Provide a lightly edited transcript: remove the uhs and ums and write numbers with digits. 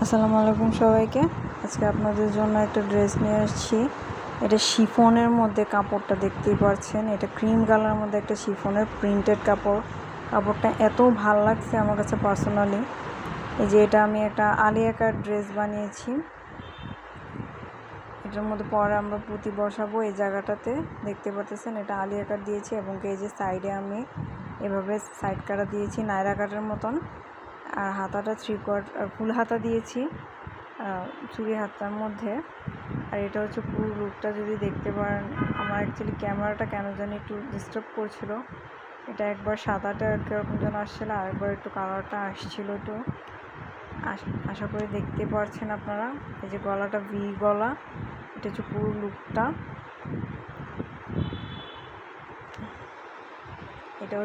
আসসালামু আলাইকুম সবাইকে। আজকে আপনাদের জন্য একটা ড্রেস নিয়ে আসছি। এটা শিফনের মধ্যে, কাপড়টা দেখতেই পাচ্ছেন। এটা ক্রিম কালার মধ্যে একটা শিফনের প্রিন্টেড কাপড়। কাপড়টা এত ভাল লাগছে আমার কাছে পার্সোনালি। এই যে এটা আমি একটা আলিয়া কাট ড্রেস বানিয়েছি। এটার মধ্যে পরে আমরা পুঁতি বসাবো। এই জায়গাটাতে দেখতে পাচ্ছেন এটা আলিয়া কাট দিয়েছি, এবং এই যে সাইডে আমি এভাবে সাইড কাটা দিয়েছি নায়রা কাটের মতন। আর হাতাটা 3/4 ফুল হাতা দিয়েছি চুড়ি হাতার মধ্যে। আর এটা হচ্ছে পুরো লুকটা যদি দেখতে পারেন। আমার অ্যাকচুয়ালি ক্যামেরাটা কেন জানি একটু ডিস্টার্ব করছিল। এটা একবার সাদাটা কীরকম যেন আসছিলো, আরেকবার একটু কালারটা আসছিলো একটু। আশা করি দেখতে পারছেন আপনারা। এই যে গলাটা ভি গলা, এটা হচ্ছে পুরো লুকটা। এটা